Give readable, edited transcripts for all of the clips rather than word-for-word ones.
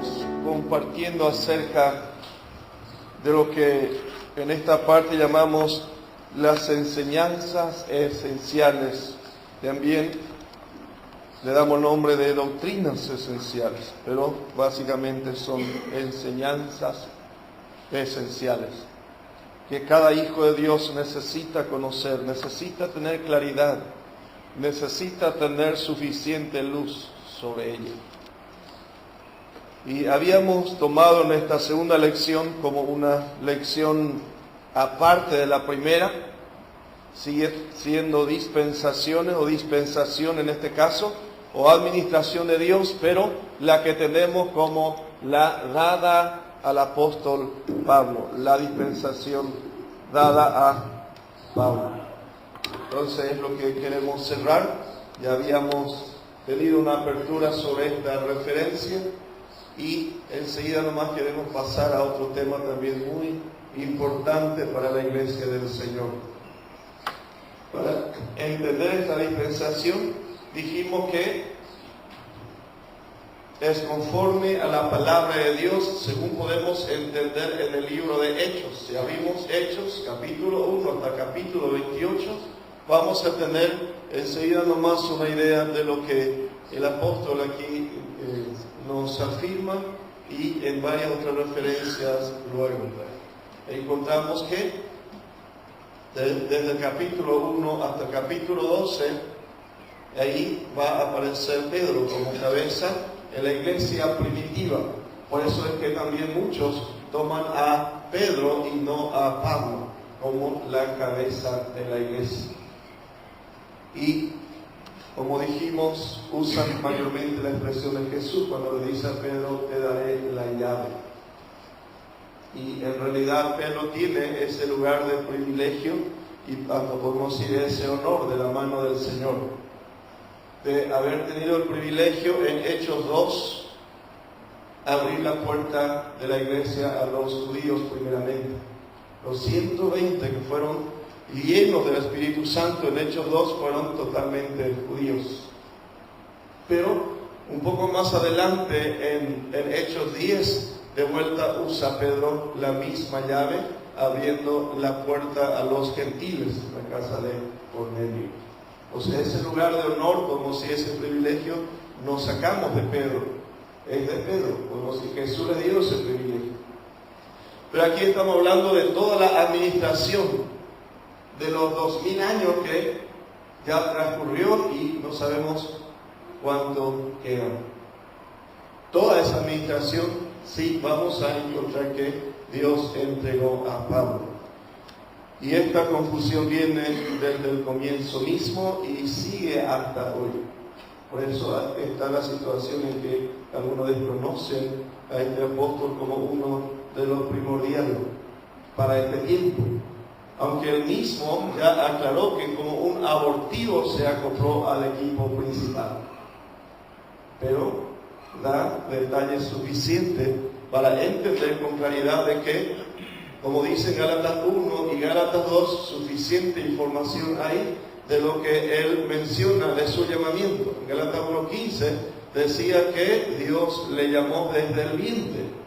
estamos compartiendo acerca de lo que en esta parte llamamos las enseñanzas esenciales. También le damos nombre de doctrinas esenciales, pero básicamente son enseñanzas esenciales que cada hijo de Dios necesita conocer, necesita tener claridad, necesita tener suficiente luz sobre ella. Y habíamos tomado en esta segunda lección como una lección aparte de la primera, sigue siendo dispensaciones o dispensación en este caso, o administración de Dios, pero la que tenemos como la dada al apóstol Pablo, la dispensación dada a Pablo. Entonces es lo que queremos cerrar. Ya habíamos tenido una apertura sobre esta referencia y enseguida nomás queremos pasar a otro tema también muy importante para la iglesia del Señor. Para entender esta dispensación dijimos que es conforme a la palabra de Dios, según podemos entender en el libro de Hechos. Si abrimos Hechos, capítulo 1 hasta capítulo 28, vamos a tener enseguida nomás una idea de lo que el apóstol aquí nos afirma y en varias otras referencias luego. Encontramos que desde el capítulo 1 hasta el capítulo 12, ahí va a aparecer Pedro como cabeza en la iglesia primitiva. Por eso es que también muchos toman a Pedro y no a Pablo como la cabeza de la iglesia. Y como dijimos, usan mayormente la expresión de Jesús cuando le dice a Pedro, te daré la llave. Y en realidad Pedro tiene ese lugar de privilegio y podemos decir ese honor de la mano del Señor, de haber tenido el privilegio en Hechos 2, abrir la puerta de la iglesia a los judíos primeramente. Los 120 que fueron llenos del Espíritu Santo en Hechos 2 fueron totalmente judíos. Pero un poco más adelante en Hechos 10, de vuelta usa Pedro la misma llave, abriendo la puerta a los gentiles, la casa de Cornelio. O sea, ese lugar de honor, como si ese privilegio nos sacamos de Pedro, es de Pedro, como si Jesús le dio ese privilegio. Pero aquí estamos hablando de toda la administración, de los 2000 años que ya transcurrió y no sabemos cuánto queda. Toda esa administración, sí, vamos a encontrar que Dios entregó a Pablo. Y esta confusión viene desde el comienzo mismo y sigue hasta hoy. Por eso está la situación en que algunos desconocen a este apóstol como uno de los primordiales para este tiempo. Aunque él mismo ya aclaró que como un abortivo se acopló al equipo principal. Pero da detalles suficientes para entender con claridad de que, como dice Gálatas 1 y Gálatas 2, suficiente información hay de lo que él menciona de su llamamiento. En Gálatas 1:15 decía que Dios le llamó desde el vientre.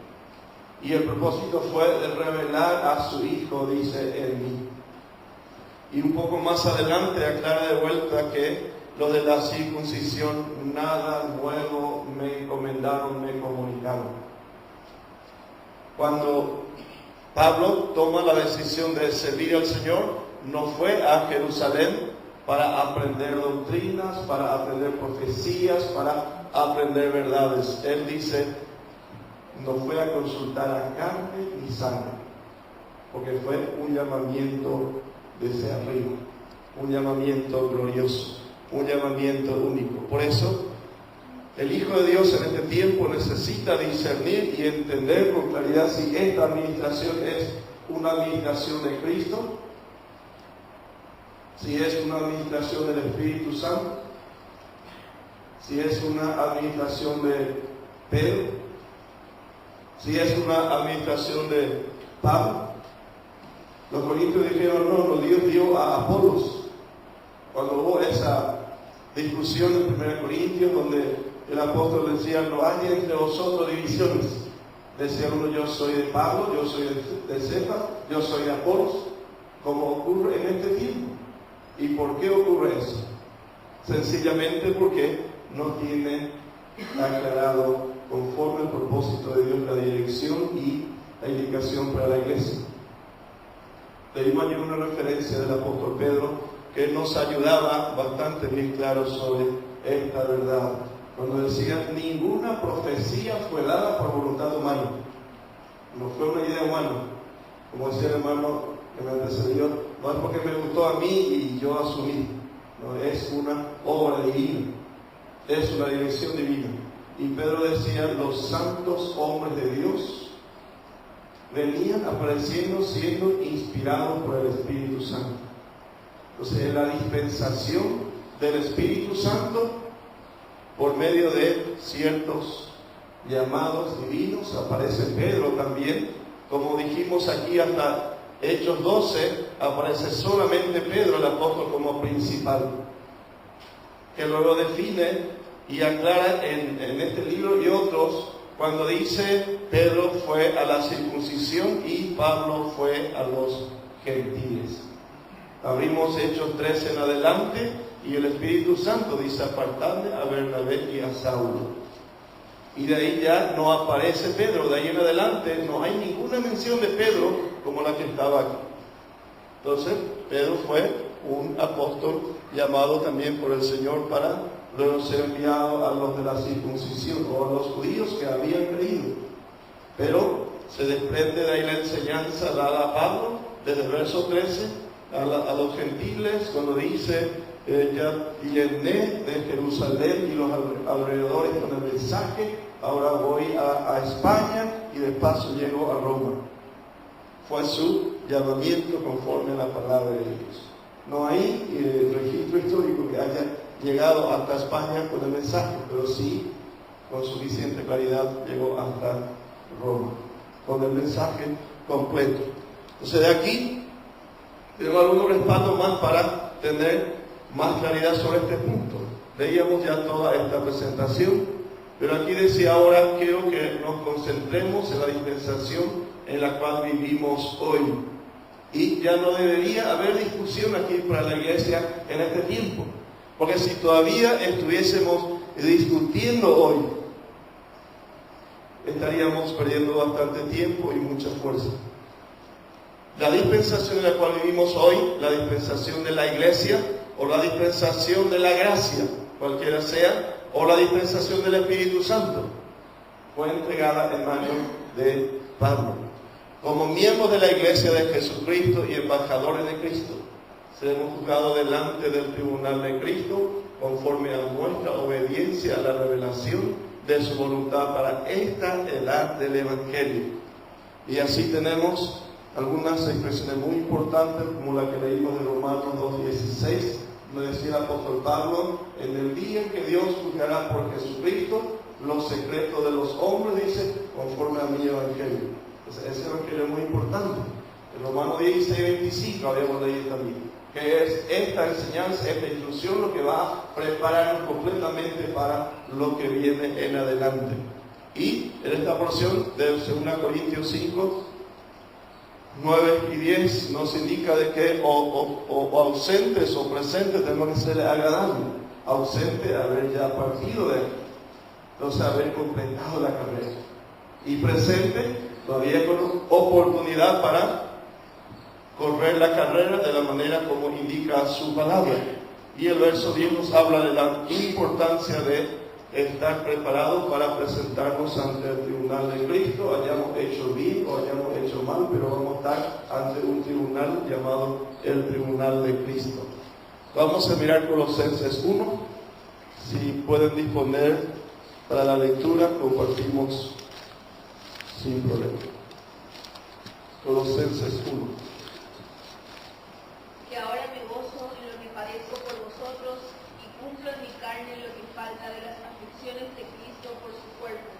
Y el propósito fue de revelar a su Hijo, dice en mí. Y un poco más adelante aclara de vuelta que los de la circuncisión nada nuevo me encomendaron, me comunicaron. Cuando Pablo toma la decisión de servir al Señor, no fue a Jerusalén para aprender doctrinas, para aprender profecías, para aprender verdades. Él dice, no fue a consultar a carne ni sangre, porque fue un llamamiento desde arriba, un llamamiento glorioso, un llamamiento único. Por eso, el Hijo de Dios en este tiempo necesita discernir y entender con claridad si esta administración es una administración de Cristo, si es una administración del Espíritu Santo, si es una administración de Pedro, si es una administración de Pablo. Los corintios dijeron, no, Dios dio a Apolos. Cuando hubo esa discusión en 1 Corintios, donde el apóstol decía, no hay entre vosotros divisiones. Decía uno, yo soy de Pablo, yo soy de Cefas, yo soy de Apolos, como ocurre en este tiempo. ¿Y por qué ocurre eso? Sencillamente porque no tiene aclarado conforme al propósito de Dios la dirección y la indicación para la iglesia. Leímos ayer una referencia del apóstol Pedro que nos ayudaba bastante bien claro sobre esta verdad. Cuando decía, ninguna profecía fue dada por voluntad humana. No fue una idea humana. Como decía el hermano que me antecedió, no es porque me gustó a mí y yo asumí. No, es una obra divina. Es una dirección divina. Y Pedro decía, los santos hombres de Dios venían apareciendo siendo inspirados por el Espíritu Santo. Entonces, en la dispensación del Espíritu Santo, por medio de ciertos llamados divinos, aparece Pedro también. Como dijimos aquí, hasta Hechos 12, aparece solamente Pedro, el apóstol, como principal, que luego define y aclara en este libro y otros, cuando dice Pedro fue a la circuncisión y Pablo fue a los gentiles. Abrimos Hechos 13 en adelante y el Espíritu Santo dice, apartadme a Bernabé y a Saulo. Y de ahí ya no aparece Pedro, de ahí en adelante no hay ninguna mención de Pedro como la que estaba aquí. Entonces, Pedro fue un apóstol llamado también por el Señor para luego ser enviado a los de la circuncisión o a los judíos que habían creído. Pero se desprende de ahí la enseñanza dada a Pablo desde el verso 13 a los gentiles, cuando dice, ya llené de Jerusalén y los alrededores con el mensaje, ahora voy a España y de paso llego a Roma. Fue su llamamiento conforme a la palabra de Dios. No hay registro histórico que haya llegado hasta España con el mensaje, pero sí, con suficiente claridad, llegó hasta Roma, con el mensaje completo. Entonces, de aquí tenemos algunos respaldos más para tener más claridad sobre este punto. Veíamos ya toda esta presentación, pero aquí decía ahora, quiero que nos concentremos en la dispensación en la cual vivimos hoy. Y ya no debería haber discusión aquí para la iglesia en este tiempo. Porque si todavía estuviésemos discutiendo hoy, estaríamos perdiendo bastante tiempo y mucha fuerza. La dispensación en la cual vivimos hoy, la dispensación de la iglesia, o la dispensación de la gracia, cualquiera sea, o la dispensación del Espíritu Santo, fue entregada en manos de Pablo. Como miembros de la iglesia de Jesucristo y embajadores de Cristo, seremos juzgados delante del tribunal de Cristo conforme a nuestra obediencia a la revelación de su voluntad para esta edad del Evangelio. Y así tenemos algunas expresiones muy importantes, como la que leímos de Romanos 2:16, donde decía el apóstol Pablo, en el día en que Dios juzgará por Jesucristo los secretos de los hombres, dice, conforme a mi Evangelio. Entonces, ese Evangelio es muy importante. En Romanos 16:25 habíamos leído también, que es esta enseñanza, esta instrucción lo que va a prepararnos completamente para lo que viene en adelante. Y en esta porción de 2 Corintios 5, 9 y 10 nos indica de que o ausentes o presentes tenemos que ser agradables. Ausente, haber ya partido de él, entonces haber completado la carrera. Y presente, todavía con oportunidad para correr la carrera de la manera como indica su palabra. Y el verso 10 nos habla de la importancia de estar preparados para presentarnos ante el tribunal de Cristo, hayamos hecho bien o hayamos hecho mal, pero vamos a estar ante un tribunal llamado el tribunal de Cristo. Vamos a mirar Colosenses 1, si pueden disponer para la lectura, compartimos sin problema. Colosenses 1. Que ahora me gozo en lo que padezco por vosotros y cumplo en mi carne lo que falta de las aflicciones de Cristo por su cuerpo,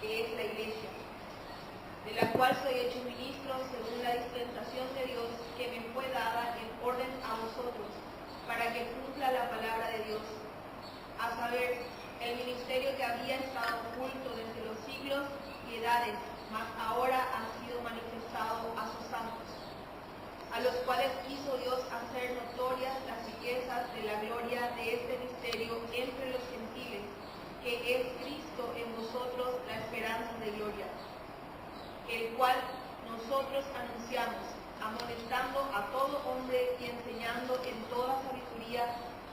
que es la iglesia, de la cual soy hecho ministro según la dispensación de Dios que me fue dada en orden a vosotros, para que cumpla la palabra de Dios, a saber, el ministerio que había estado oculto desde los siglos y edades, mas ahora ha sido manifestado a sus santos, a los cuales quiso Dios hacer notorias las riquezas de la gloria de este misterio entre los gentiles, que es Cristo en vosotros la esperanza de gloria, el cual nosotros anunciamos, amonestando a todo hombre y enseñando en toda sabiduría,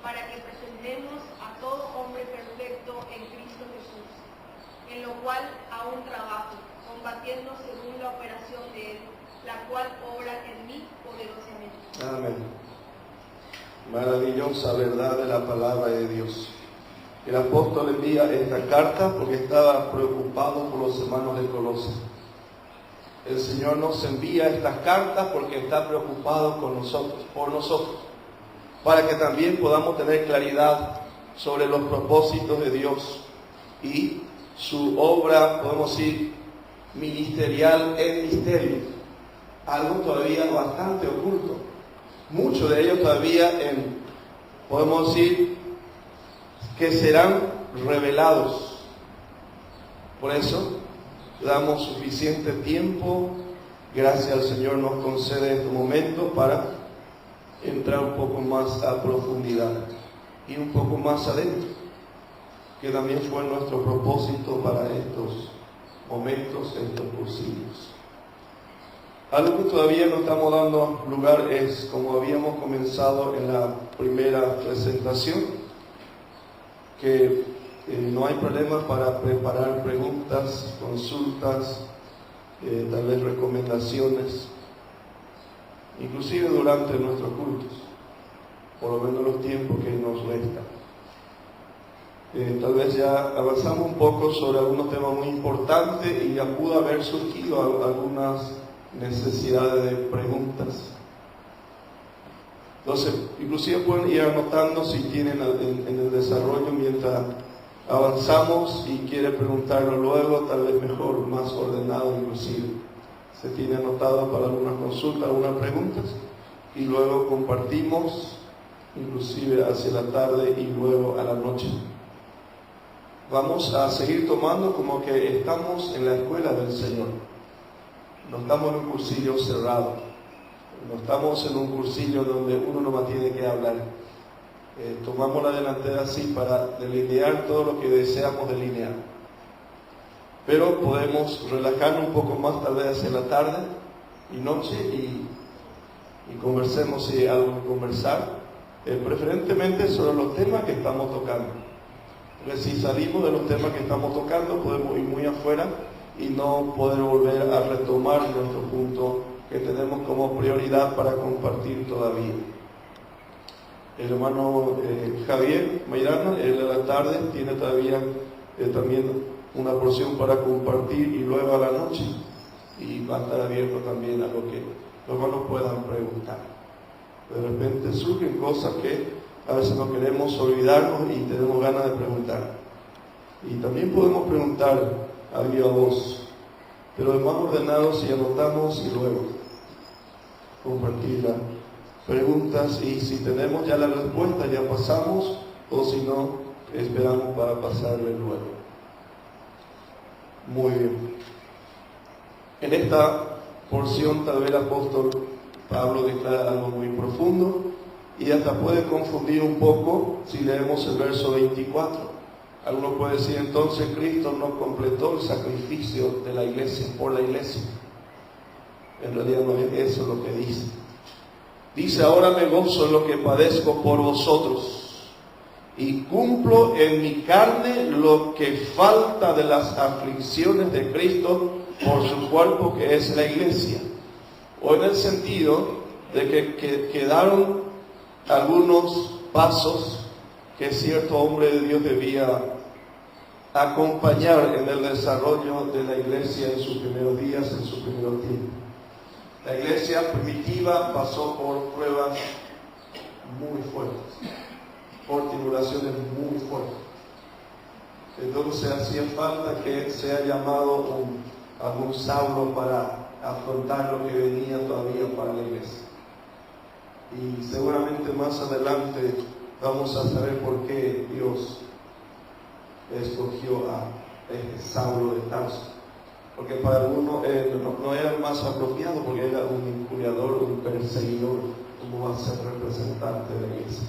para que presentemos a todo hombre perfecto en Cristo Jesús, en lo cual aún trabajo, combatiendo según la operación de Él, la cual obra en mí poderosamente. Amén. Maravillosa verdad de la palabra de Dios. El apóstol envía esta carta porque estaba preocupado por los hermanos de Colosas. El Señor nos envía estas cartas porque está preocupado con nosotros, por nosotros, para que también podamos tener claridad sobre los propósitos de Dios y su obra, podemos decir, ministerial en misterio. Algo todavía bastante oculto. Muchos de ellos todavía podemos decir, que serán revelados. Por eso damos suficiente tiempo. Gracias al Señor nos concede este momento para entrar un poco más a profundidad y un poco más adentro, que también fue nuestro propósito para estos momentos, estos cursillos. Algo que todavía no estamos dando lugar es, como habíamos comenzado en la primera presentación, que no hay problema para preparar preguntas, consultas, tal vez recomendaciones, inclusive durante nuestros cultos, por lo menos los tiempos que nos restan. Tal vez ya avanzamos un poco sobre algunos temas muy importantes y ya pudo haber surgido algunas necesidades de preguntas. Entonces, inclusive pueden ir anotando si tienen en el desarrollo mientras avanzamos y quiere preguntarlo luego, tal vez mejor, más ordenado inclusive. Se tiene anotado para algunas consultas, algunas preguntas, y luego compartimos, inclusive hacia la tarde y luego a la noche. Vamos a seguir tomando como que estamos en la escuela del Señor. No estamos en un cursillo cerrado. No estamos en un cursillo donde uno nomás tiene que hablar. Tomamos la delantera así para delinear todo lo que deseamos delinear. Pero podemos relajarnos un poco más tal vez hacia la tarde y noche y conversemos si hay algo que conversar, preferentemente sobre los temas que estamos tocando. Porque si salimos de los temas que estamos tocando podemos ir muy afuera y no poder volver a retomar nuestro punto que tenemos como prioridad para compartir todavía. El hermano Javier Mayrana, él a la tarde tiene todavía también una porción para compartir y luego a la noche, y va a estar abierto también a lo que los hermanos puedan preguntar. De repente surgen cosas que a veces no queremos olvidarnos y tenemos ganas de preguntar. Y también podemos preguntar a viva voz, pero es más ordenado si anotamos y luego compartir las preguntas, y si tenemos ya la respuesta ya pasamos, o si no, esperamos para pasarle luego. Muy bien. En esta porción tal vez el apóstol Pablo declara algo muy profundo y hasta puede confundir un poco si leemos el verso 24. Alguno puede decir, entonces Cristo no completó el sacrificio de la iglesia, por la iglesia. En realidad no es eso lo que dice. Dice, ahora me gozo en lo que padezco por vosotros y cumplo en mi carne lo que falta de las aflicciones de Cristo por su cuerpo, que es la iglesia. O en el sentido de que quedaron algunos pasos que cierto hombre de Dios debía acompañar en el desarrollo de la iglesia en sus primeros días, en sus primeros tiempos. La iglesia primitiva pasó por pruebas muy fuertes, por tribulaciones muy fuertes. Entonces hacía falta que sea llamado algún Saulo para afrontar lo que venía todavía para la iglesia. Y seguramente más adelante vamos a saber por qué Dios escogió a Saulo de Tarso. Porque para algunos no era el más apropiado, porque era un injuriador, un perseguidor, como va a ser representante de la iglesia.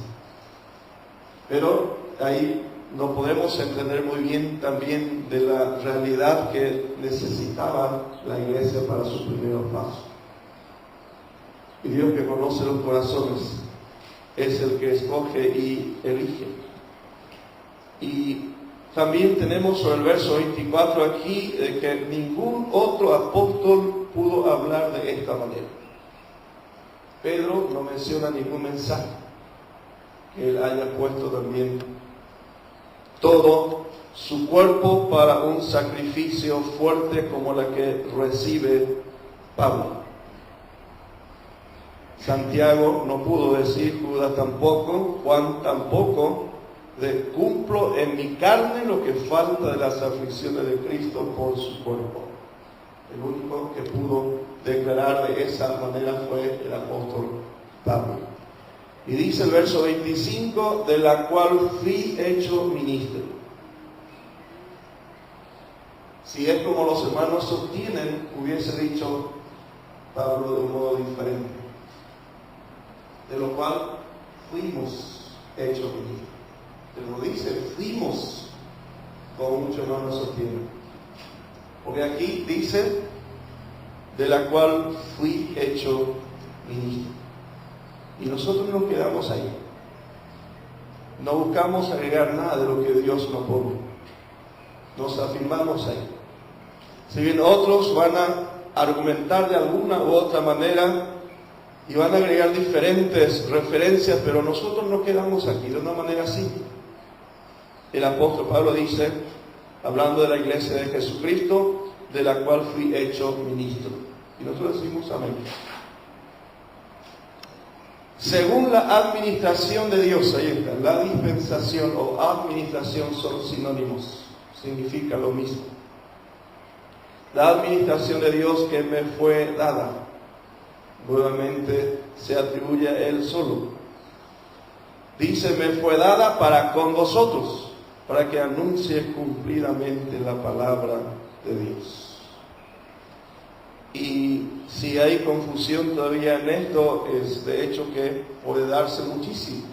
Pero ahí no podemos entender muy bien también de la realidad que necesitaba la iglesia para sus primeros pasos. Y Dios, que conoce los corazones, es el que escoge y elige. Y también tenemos sobre el verso 24 aquí que ningún otro apóstol pudo hablar de esta manera. Pedro no menciona ningún mensaje que él haya puesto también todo su cuerpo para un sacrificio fuerte como la que recibe Pablo. Santiago no pudo decir, Judas tampoco, Juan tampoco, de cumplo en mi carne lo que falta de las aflicciones de Cristo por su cuerpo. El único que pudo declarar de esa manera fue el apóstol Pablo. Y dice el verso 25, de la cual fui hecho ministro. Si es como los hermanos sostienen, hubiese dicho Pablo de un modo diferente. De lo cual fuimos hechos ministros. Pero dice, fuimos, como muchos hermanos sostienen. Porque aquí dice, de la cual fui hecho ministro. Y nosotros nos quedamos ahí. No buscamos agregar nada de lo que Dios nos pone. Nos afirmamos ahí. Si bien otros van a argumentar de alguna u otra manera y van a agregar diferentes referencias, pero nosotros nos quedamos aquí de una manera simple. El apóstol Pablo dice, hablando de la iglesia de Jesucristo, de la cual fui hecho ministro. Y nosotros decimos amén. Según la administración de Dios, ahí está, la dispensación o administración son sinónimos, significa lo mismo. La administración de Dios que me fue dada, nuevamente se atribuye a Él solo. Dice, me fue dada para con vosotros, para que anuncie cumplidamente la palabra de Dios. Y si hay confusión todavía en esto, es de hecho que puede darse muchísimo.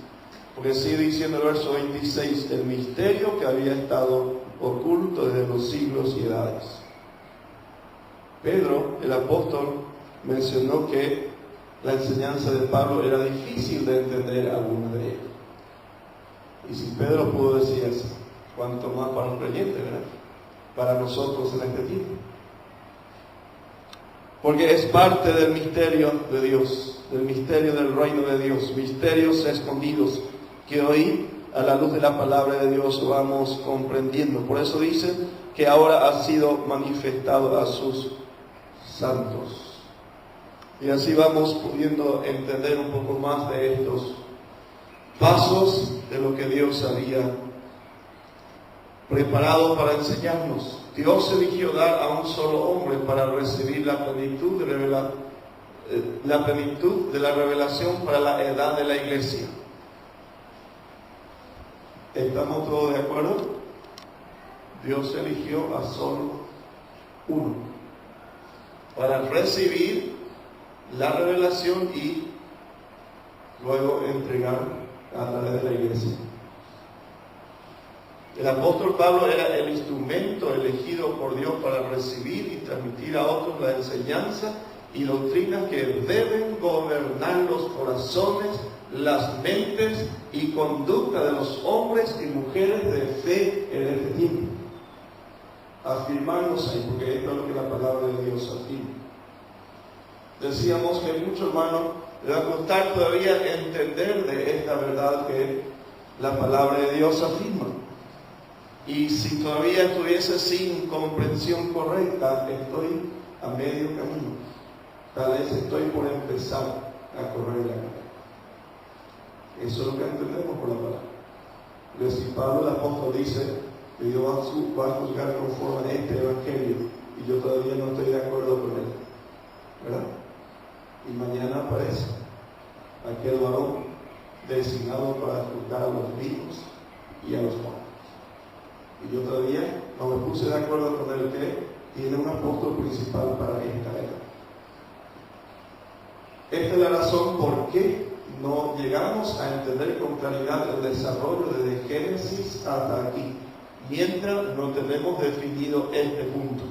Porque sigue diciendo el verso 26, el misterio que había estado oculto desde los siglos y edades. Pedro, el apóstol, mencionó que la enseñanza de Pablo era difícil de entender alguna de ellas. Y si Pedro pudo decir eso, cuanto más para un creyente, ¿verdad? Para nosotros en este tiempo. Porque es parte del misterio de Dios, del misterio del reino de Dios, misterios escondidos que hoy, a la luz de la palabra de Dios, vamos comprendiendo. Por eso dice que ahora ha sido manifestado a sus santos. Y así vamos pudiendo entender un poco más de estos pasos de lo que Dios había preparado para enseñarnos. Dios eligió dar a un solo hombre para recibir la plenitud de la revelación para la edad de la iglesia. ¿Estamos todos de acuerdo? Dios eligió a solo uno para recibir la revelación y luego entregar a través de la iglesia. El apóstol Pablo era el instrumento elegido por Dios para recibir y transmitir a otros la enseñanza y doctrinas que deben gobernar los corazones, las mentes y conducta de los hombres y mujeres de fe en este tiempo. Afirmarnos ahí, porque esto es lo que la palabra de Dios afirma. Decíamos que muchos hermanos les va a costar todavía entender de esta verdad que la palabra de Dios afirma. Y si todavía estuviese sin comprensión correcta, estoy a medio camino. Tal vez estoy por empezar a correr la carrera. Eso es lo que entendemos por la palabra. Pero si Pablo el apóstol dice que Dios va a juzgar conforme a este evangelio y yo todavía no estoy de acuerdo con él, ¿verdad? Y mañana aparece aquel varón designado para juzgar a los vivos y a los muertos. Y yo apóstol principal para esta era. Esta es la razón por qué no llegamos a entender con claridad el desarrollo desde Génesis hasta aquí, mientras no tenemos definido este punto.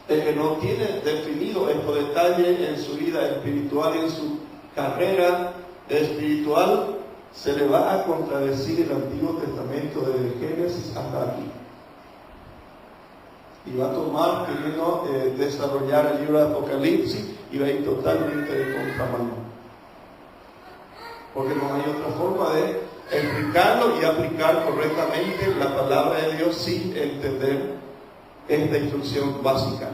El que no tiene definido estos detalles en su vida espiritual y en su carrera espiritual, se le va a contradecir el Antiguo Testamento desde Génesis hasta aquí. Y va a tomar primero desarrollar el libro de Apocalipsis y va a ir totalmente de contramano. Porque no hay otra forma de explicarlo y aplicar correctamente la palabra de Dios sin entender esta instrucción básica.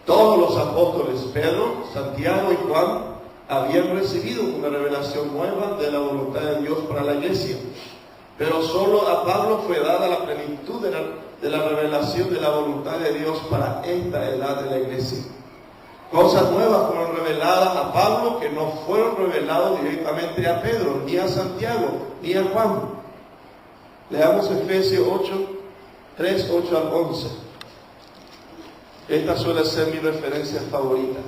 Todos los apóstoles, Pedro, Santiago y Juan, habían recibido una revelación nueva de la voluntad de Dios para la iglesia. Pero solo a Pablo fue dada la plenitud de la revelación de la voluntad de Dios para esta edad de la iglesia. Cosas nuevas fueron reveladas a Pablo que no fueron reveladas directamente a Pedro, ni a Santiago, ni a Juan. Leamos Efesios 3, 8 al 11. Esta suele ser mi referencia favorita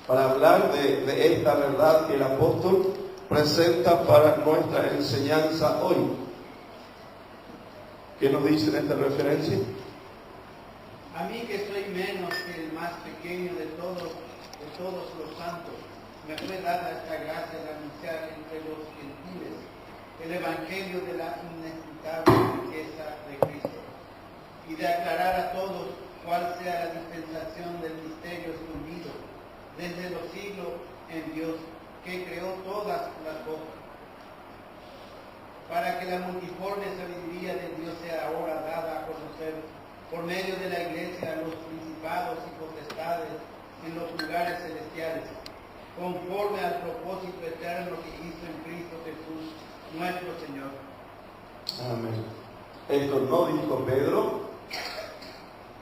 para hablar de esta verdad que el apóstol presenta para nuestra enseñanza hoy. ¿Qué nos dice en esta referencia? A mí que soy menos que el más pequeño de todos los santos, me fue dada esta gracia de anunciar entre los gentiles el evangelio de la inescrutable riqueza de Cristo y de aclarar a todos cuál sea la dispensación del misterio escondido desde los siglos en Dios, que creó todas las cosas, para que la multiforme sabiduría de Dios sea ahora dada a conocer por medio de la iglesia a los principados y potestades en los lugares celestiales, conforme al propósito eterno que hizo en Cristo Jesús, nuestro Señor. Amén. Esto no dijo Pedro.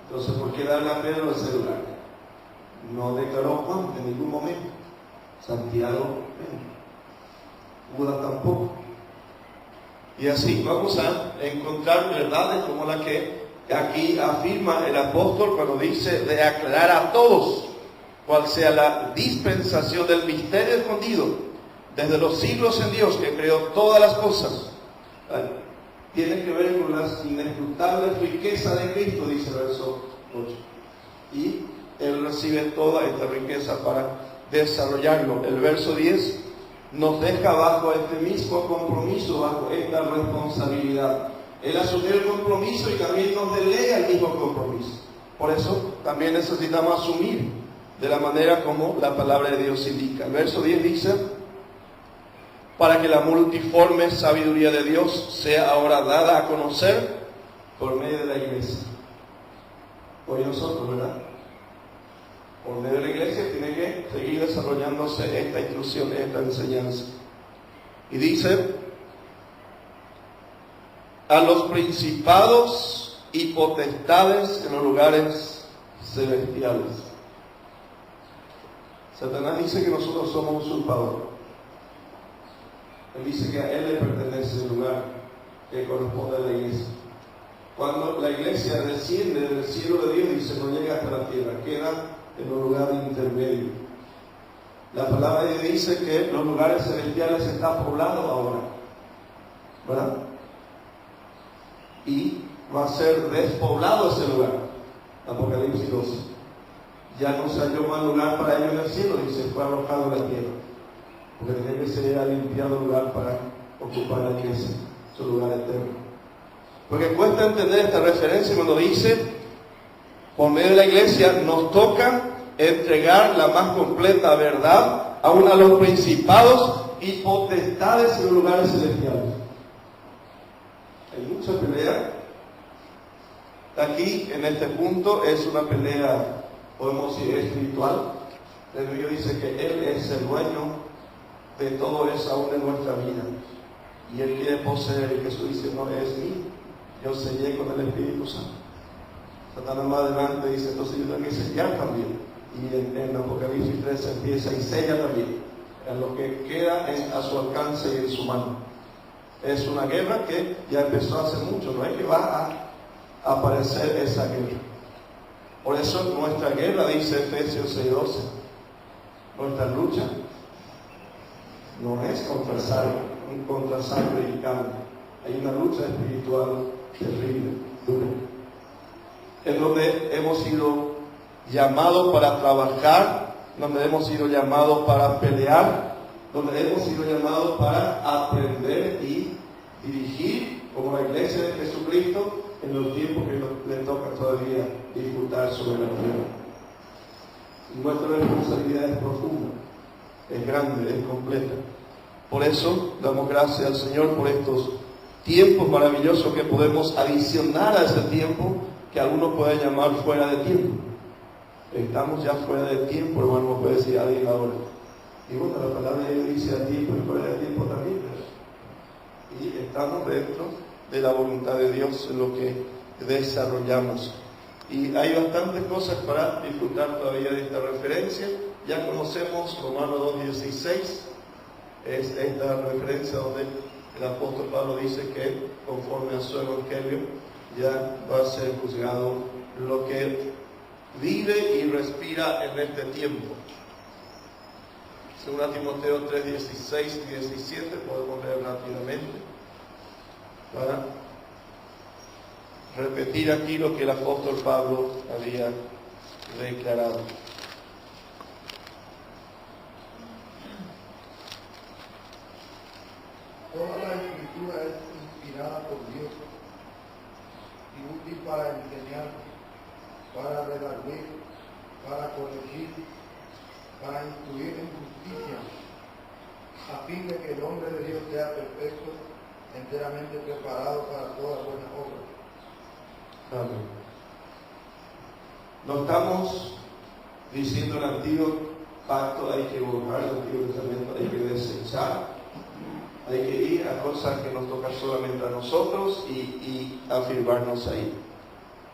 Entonces, ¿por qué darle a Pedro el celular? No declaró Juan en ningún momento. Santiago, Judas tampoco. Y así vamos a encontrar verdades como la que aquí afirma el apóstol cuando dice de aclarar a todos cuál sea la dispensación del misterio escondido desde los siglos en Dios, que creó todas las cosas. Tiene que ver con las inescrutables riquezas de Cristo, dice el verso 8. Y Él recibe toda esta riqueza para desarrollarlo. El verso 10 nos deja bajo este mismo compromiso, bajo esta responsabilidad. Él asumió el compromiso y también nos delega el mismo compromiso. Por eso también necesitamos asumir de la manera como la palabra de Dios indica. El verso 10 dice: para que la multiforme sabiduría de Dios sea ahora dada a conocer por medio de la iglesia. Hoy nosotros, ¿verdad? Por medio de la iglesia tiene que seguir desarrollándose esta instrucción, esta enseñanza. Y dice: a los principados y potestades en los lugares celestiales. Satanás dice que nosotros somos usurpadores. Él dice que a él le pertenece el lugar que corresponde a la iglesia. Cuando la iglesia desciende del cielo de Dios, dice, no llega hasta la tierra, queda en un lugar intermedio. La palabra de Dios dice que los lugares celestiales están poblados ahora, ¿verdad? Y va a ser despoblado ese lugar. Apocalipsis 12. Ya no se halló más lugar para ellos en el cielo, y se fue arrojado a la tierra. Porque tenía que ser limpiado lugar para ocupar la iglesia, su lugar eterno. Porque cuesta entender esta referencia cuando dice, por medio de la iglesia nos toca entregar la más completa verdad aún a los principados y potestades en los lugares celestiales. Hay mucha pelea. Aquí, en este punto, es una pelea, podemos decir, espiritual. El Dios dice que Él es el dueño de todo eso aún en nuestra vida. Y Él quiere poseer, y Jesús dice, no es mío, yo sellé con el Espíritu Santo. Satanás más adelante dice, entonces yo tengo que sellar también. Y en Apocalipsis 13 empieza y sella también, en lo que queda a su alcance y en su mano. Es una guerra que ya empezó hace mucho, no es que va a aparecer esa guerra. Por eso nuestra guerra, dice Efesios 6:12, nuestra lucha no es contra sangre y carne. Hay una lucha espiritual terrible, dura, en donde hemos sido llamados para trabajar, donde hemos sido llamados para pelear, donde hemos sido llamados para aprender y dirigir como la iglesia de Jesucristo en los tiempos que le toca todavía disfrutar sobre la tierra. Nuestra responsabilidad es profunda, es grande, es completa. Por eso damos gracias al Señor por estos tiempos maravillosos que podemos adicionar a ese tiempo que algunos pueden llamar fuera de tiempo. Estamos ya fuera de tiempo, hermano, no puede decir alguien ahora. Y bueno, la palabra de Dios dice a tiempo y fuera de tiempo también, ¿verdad? Y estamos dentro de la voluntad de Dios en lo que desarrollamos. Y hay bastantes cosas para disfrutar todavía de esta referencia. Ya conocemos Romanos 2:16, es esta referencia donde el apóstol Pablo dice que conforme a su evangelio ya va a ser juzgado lo que vive y respira en este tiempo. Según Timoteo 3:16 y 17 podemos leer rápidamente para repetir aquí lo que el apóstol Pablo había declarado. Toda la escritura es inspirada por Dios y útil para enseñar, para redarguir, para corregir, para instruir en justicia, a fin de que el hombre de Dios sea perfecto, enteramente preparado para toda buena obra. Amén. No estamos diciendo el antiguo pacto hay que borrar, el antiguo testamento hay que desechar, hay que ir a cosas que nos tocan solamente a nosotros y afirmarnos ahí.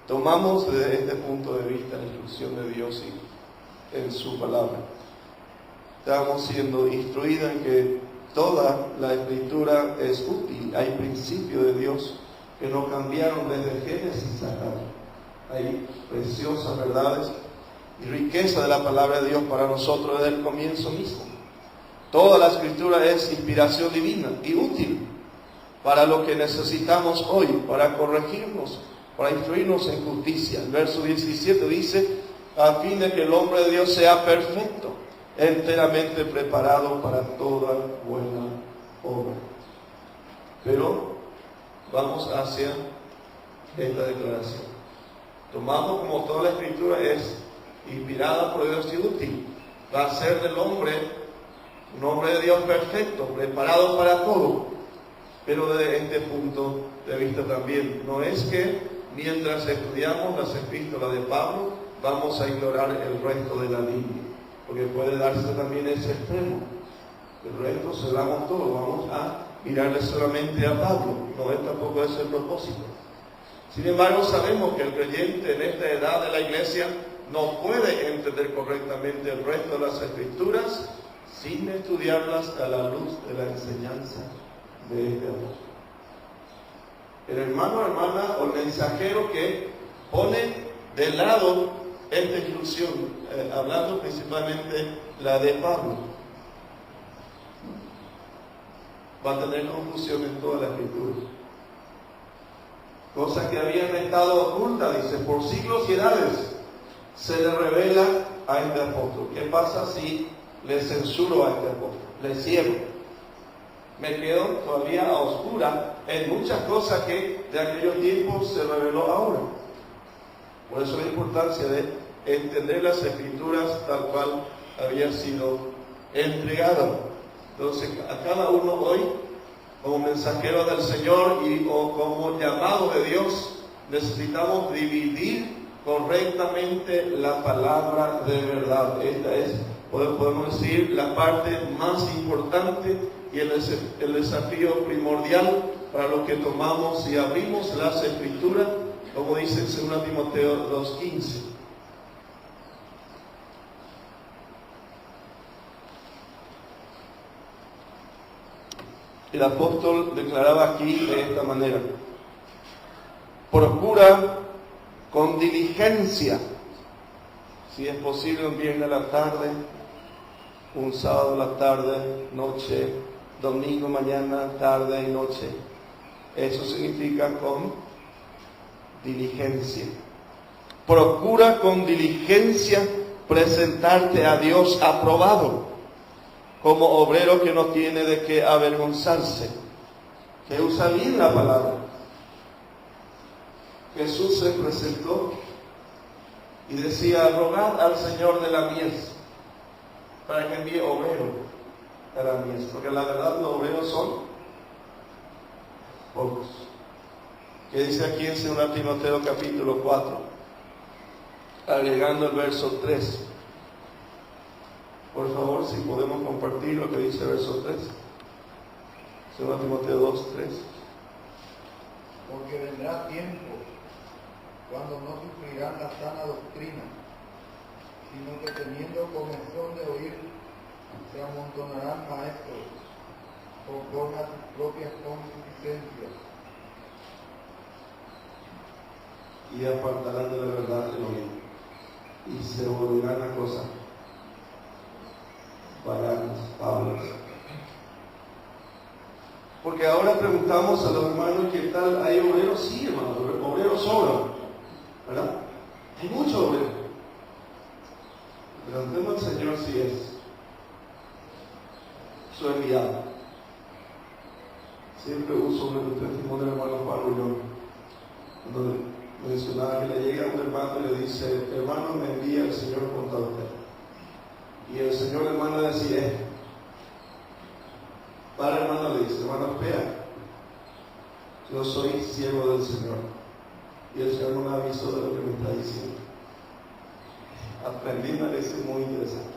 Tomamos desde este punto de vista la instrucción de Dios y en su palabra. Estamos siendo instruidos en que toda la escritura es útil. Hay principios de Dios que no cambiaron desde Génesis hasta acá. Hay preciosas verdades y riqueza de la palabra de Dios para nosotros desde el comienzo mismo. Toda la escritura es inspiración divina y útil para lo que necesitamos hoy, para corregirnos, para instruirnos en justicia. El verso 17 dice, a fin de que el hombre de Dios sea perfecto, enteramente preparado para toda buena obra. Pero vamos hacia esta declaración. Tomamos como toda la escritura es inspirada por Dios y útil. Va a ser del hombre un hombre de Dios perfecto, preparado para todo. Pero desde este punto de vista también, no es que mientras estudiamos las epístolas de Pablo, vamos a ignorar el resto de la Biblia, porque puede darse también ese extremo. El resto cerramos todo, vamos a mirarle solamente a Pablo. No, tampoco es el propósito. Sin embargo, sabemos que el creyente en esta edad de la iglesia no puede entender correctamente el resto de las escrituras sin estudiarlas a la luz de la enseñanza de este apóstol. El hermano o hermana o el mensajero que pone de lado esta instrucción, hablando principalmente la de Pablo, va a tener confusión en toda la escritura. Cosas que habían estado ocultas, dice, por siglos y edades, se le revela a este apóstol. ¿Qué pasa si le censuro a este apóstol? Le ciego. Me quedo todavía a oscura en muchas cosas que de aquellos tiempos se reveló ahora. Por eso la importancia de entender las escrituras tal cual había sido entregado. Entonces, a cada uno hoy, como mensajero del Señor o como llamado de Dios, necesitamos dividir correctamente la palabra de verdad. Esta es, podemos decir, la parte más importante y el desafío primordial para los que tomamos y abrimos las escrituras, como dice en 2 Timoteo 2:15. El apóstol declaraba aquí de esta manera: procura con diligencia Si es posible un viernes a la tarde, un sábado a la tarde, noche, domingo mañana, tarde y noche. Eso significa con diligencia. Procura con diligencia presentarte a Dios aprobado, como obrero que no tiene de qué avergonzarse, que usa bien la palabra. Jesús se presentó y decía: rogad al Señor de la mies para que envíe obrero a la mies, porque la verdad los obreros son pocos. Que dice aquí en 2 Timoteo capítulo 4, agregando el verso 3. Por favor, si podemos compartir lo que dice el verso 3. 2 Timoteo 2, 3. Porque vendrá tiempo cuando no sufrirán la sana doctrina, sino que teniendo comezón de oír, se amontonarán maestros, conforme a sus propias concupiscencias, y apartarán de la verdad el oído, y se volverán a cosas vaganas, fábulas. Porque ahora preguntamos a los hermanos: ¿qué tal? ¿Hay obreros? Sí, hermanos, obreros sobran, ¿verdad? Hay muchos obreros. Preguntemos al Señor si es su enviado. Siempre uso el testimonio del hermano Pablo, donde mencionaba que le llega a un hermano y le dice: hermano, me envía el Señor contra usted. Y el Señor hermano decía: para hermano le dice: hermano, espera, yo soy siervo del Señor. Y el Señor no me avisó de lo que me está diciendo. Aprendí, me parece muy interesante.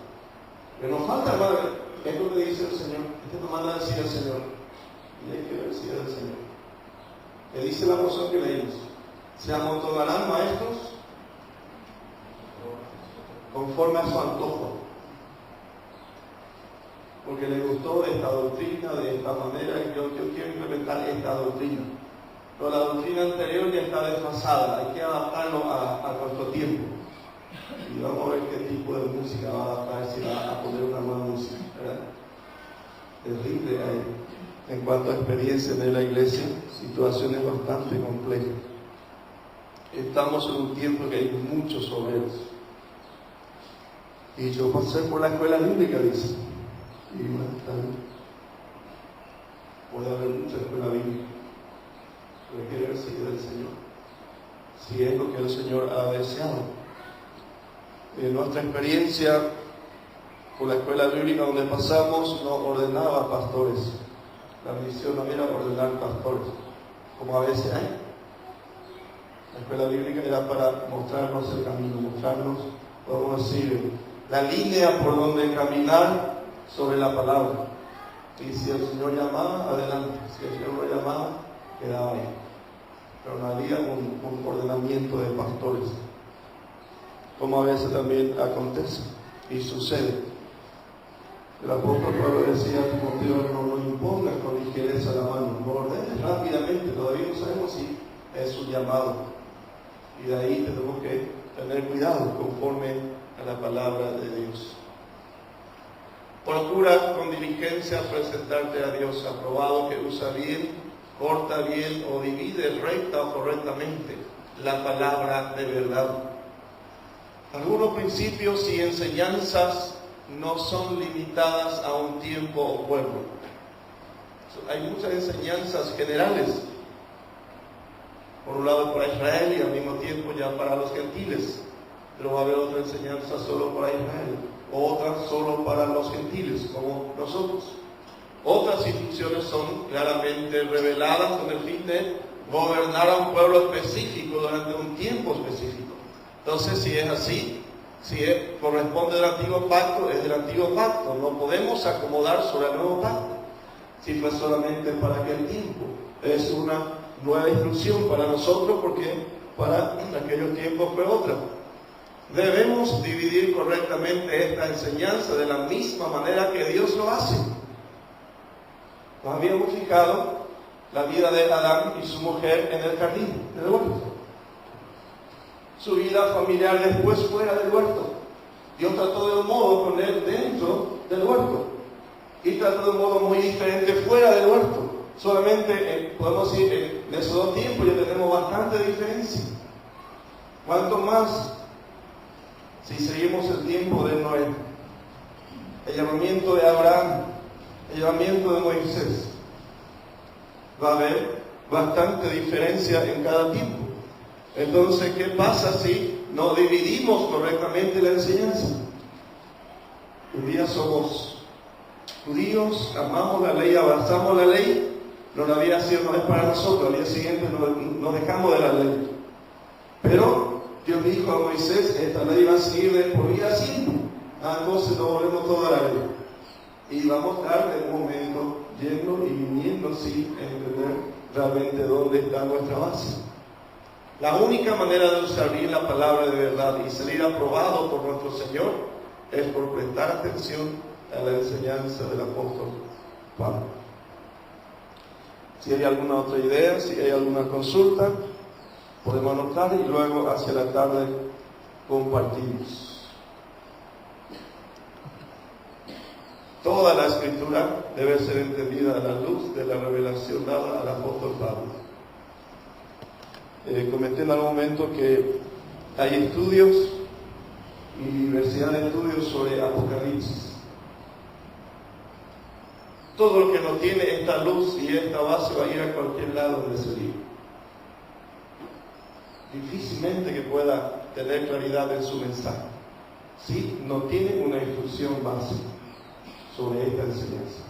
Que nos falta, hermano, es lo que dice el Señor. Este nos manda a decir el Señor. Y hay que ver si es el Señor. Que dice la porción que leímos: se amontonarán maestros conforme a su antojo, porque le gustó esta doctrina de esta manera, y yo quiero implementar esta doctrina. Pero la doctrina anterior ya está desfasada, hay que adaptarlo a nuestro tiempo. Y vamos a ver qué tipo de música va a adaptar, si va a poner una nueva música, ¿verdad? Terrible hay, en cuanto a experiencia de la iglesia, situaciones bastante complejas. Estamos en un tiempo que hay muchos obreros. Y yo pasé por la escuela bíblica, dice. Y bueno, puede haber mucha escuela bíblica. Pero hay que ver si es del Señor, si es lo que el Señor ha deseado. En nuestra experiencia por la escuela bíblica donde pasamos, no ordenaba pastores. La misión no era ordenar pastores, como a veces hay. La escuela bíblica era para mostrarnos el camino, mostrarnos, podemos decir, la línea por donde caminar sobre la palabra. Y si el Señor llamaba, adelante. Si el Señor no llamaba, quedaba ahí. Pero no había un ordenamiento de pastores, como a veces también acontece y sucede. El apóstol Pablo decía a Timoteo: no impongas con ligereza la mano, no ordenes rápidamente, todavía no sabemos si es su llamado. Y de ahí tenemos que tener cuidado conforme a la palabra de Dios. Procura con diligencia presentarte a Dios aprobado, que usa bien, corta bien o divide recta o correctamente la palabra de verdad. Algunos principios y enseñanzas no son limitadas a un tiempo o pueblo. Hay muchas enseñanzas generales, por un lado para Israel y al mismo tiempo ya para los gentiles, pero va a haber otra enseñanza solo para Israel, o otra solo para los gentiles, como nosotros. Otras instrucciones son claramente reveladas con el fin de gobernar a un pueblo específico durante un tiempo específico. Entonces, si es así, si corresponde al antiguo pacto, es del antiguo pacto. No podemos acomodar sobre el nuevo pacto. Si fue solamente para aquel tiempo, es una nueva instrucción para nosotros, porque para aquellos tiempos fue otra. Debemos dividir correctamente esta enseñanza de la misma manera que Dios lo hace. Nos habíamos fijado la vida de Adán y su mujer en el jardín del huerto. Su vida familiar después fuera del huerto. Dios trató de un modo con él dentro del huerto y trató de un modo muy diferente fuera del huerto. Solamente podemos decir, en esos 2 tiempos ya tenemos bastante diferencia. ¿Cuánto más si seguimos el tiempo de Noé? El llamamiento de Abraham, el llamamiento de Moisés. Va a haber bastante diferencia en cada tiempo. Entonces, ¿qué pasa si no dividimos correctamente la enseñanza? Un día somos judíos, amamos la ley, abrazamos la ley, no la vida no es para nosotros, al día siguiente nos dejamos de la ley. Pero Dios dijo a Moisés, esta ley va a seguir de por vida siempre. Entonces nos volvemos toda la ley. Y vamos a estar en un momento yendo y viniendo sin entender realmente dónde está nuestra base. La única manera de usar bien la palabra de verdad y salir aprobado por nuestro Señor es por prestar atención a la enseñanza del apóstol Pablo. Si hay alguna otra idea, si hay alguna consulta, podemos anotar y luego hacia la tarde compartimos. Toda la Escritura debe ser entendida a la luz de la revelación dada al apóstol Pablo. Comenté en algún momento que hay estudios y diversidad de estudios sobre Apocalipsis. Todo lo que no tiene esta luz y esta base va a ir a cualquier lado de ese libro. Difícilmente que pueda tener claridad en su mensaje si no tiene una instrucción básica sobre esta enseñanza.